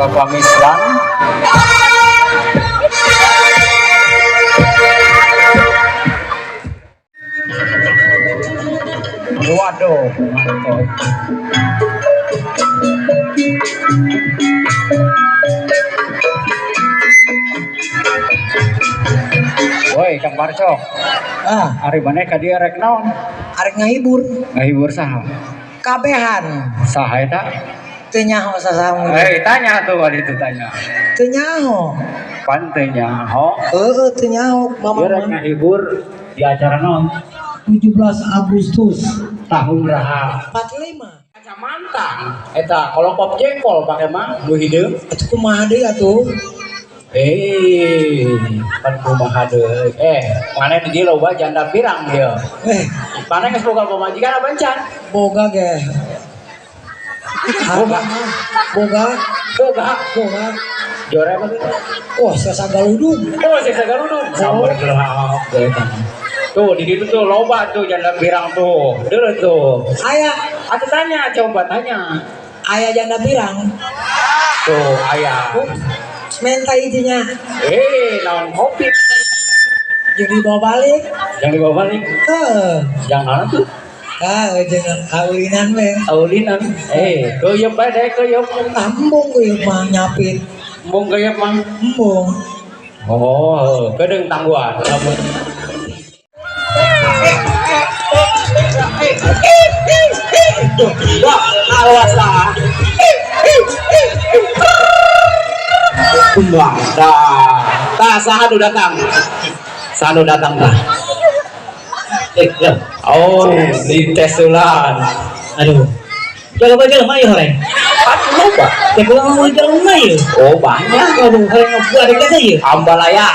Bapak Mislan. Waduh, mantap. Woi, Kang Parcok. Ari maneh ka dieu rek naon? Arek ngahibur. Ngahibur saha? Kabehan. Saha eta? Teu nyaho sasamun. Tanya tuh waktu itu tanya. Teu nyaho. Pan teu nyaho. Teu nyaho. Dieu rek ngahibur di acara naon? 17 Agustus Tahun beraha? 45. Kacamata. Eta kolopop jengkol pake mah nu hideung. Atuh kumaha deui atuh? Pan kumaha deui. Maneh di dieu loba janda pirang dia. Maneh geus boga pamajikan apa encan? Boga ge. Boga. Jore apa tuh? Wah, sesa galudug. Sesa galudug. Sabar gelap deh. Tuh di situ tuh loba tuh janda pirang tuh. Dulu tuh. Aya, aku tanya, coba tanya. Aya janda pirang. Tuh, aya. Menta ijinya. Naon kopi. Jeung dibawa balik. Yang dibawa balik. Yang mana tuh? Jeung aulinan we. Aulinan. Keuyeub bae deh, keuyeub. Embung keuyeub mah nyapit. Embung keuyeub mah. Embung. Oh, kedeung tangguhan. Wah, awas lah. Kumbang, saha nu datang? Saha nu datang tah? Oh, di tesulan. Aduh. Jelema ieu horeng. Atuh loba. Teh kula mau jelema ieu. Oh, banyak. Aduh, horeng buat deket ieu. Ambalaya.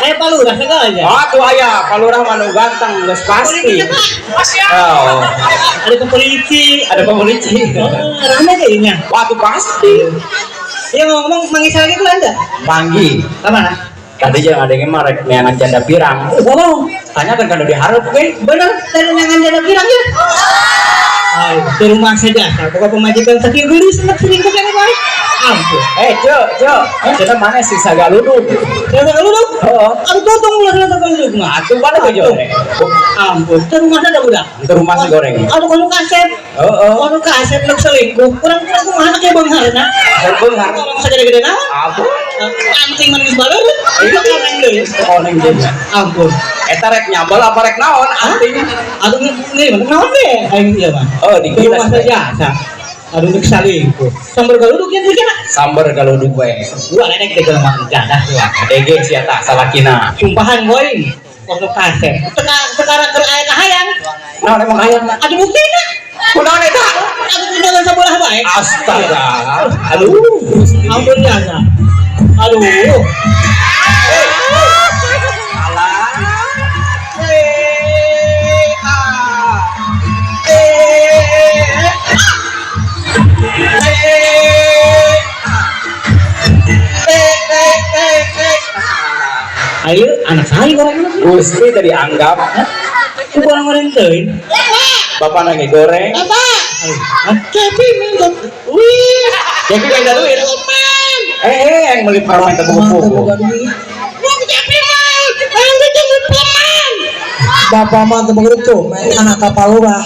Aya palurah segala aja. Atuh aya, palurah mah nu ganteng geus pasti. Oh. Ada polisi. Rame kayaknya. Atuh pasti. Ya ngomong manggis lagi tuh ada. Panggi. Ke mana? Tadi jangan ada yang marek neangan janda pirang. Wow. Tanya kan kalau diharap ke? Bener, tadi neangan janda pirang ya. Ayo, di rumah saja. Pokok pemajikan tadi geli seneng selingkuh kan baik. Ampun. Jo. Kita mana sih sagaludug? Sagaludug? Heeh. Aku totong ulah sagaludug mah. Atuh mana tuh jo? Ampun, ke rumah ada budak. Ke rumah si goreng. Aduh kalau kaset. Heeh. Kalau kaset nak selingkuh. Kurang mana kayak beunghar na? Beunghar. Ngomong segede-gede na? Ampun. Anting manis baleur. Itu koneng deui. Koneng deui. Ampun. Eta rek nyambel apa rek naon anting? Aduh ini naon deh? Aing ieu mah. Oh, di rumah saja. Aduh untuk selingkuh. Sambar galudug yang dikena. Sambar galudug we. Gua nenek teh mah jadah gua. DG sia tah salakina. Sumpahan boy. Waktu kaset. Sekarang keur aya kahayang. Naon emang hayang? Atuh buktina. Kunaon eta? Atuh kunaon sabelah bae. Astaga. Aduh. Ampun jaga. Aduh. Ayo, anak saya goreng Gusti tadi anggap itu goreng teuing. Bapak lagi goreng. Bapak. Cepi minta. Wih. Cepi minta duit. Yang beli permen tepung-tepung. Cepi mah. Yang ditunggu permen. Bapak mah teu begitu, anak kapalurah.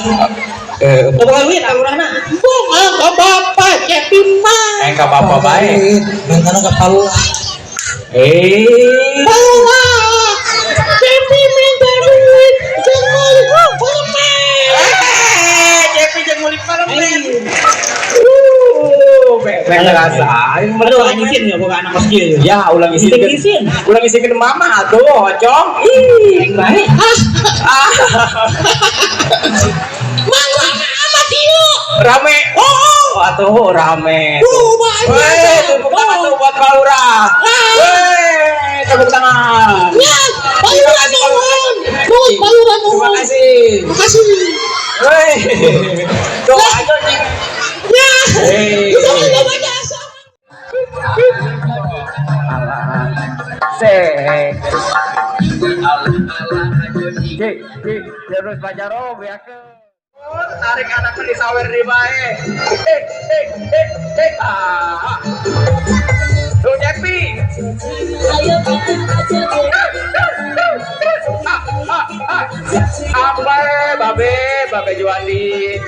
Bapak duit kalurahna. Bung, bapak Cepi mah. Ka bapak baik. Anak kapalurah. Palurah. Cepi minta duit. Jangan permen. Cepi jeung meuli permen. Pengen rasa. Aduh, ngisin ya bukan anak kos kieu. Ya, ulang isikeun. Ulang isikeun mama atuh, Ocong. Ih, bae. Mangga amat ieu. Rame. Oh, atuh rame. Tepuk tangan tuh buat Palura. Tepuk tangan. Ya, Palura nuhun. Palura nuhun. Terima kasih. Makasih. Tuh aja nih. Ya. Udah baca. Terus Pak Jaro biasa. tarik anak ini sawer di bae. Tuh Jepi. Babe Juandi.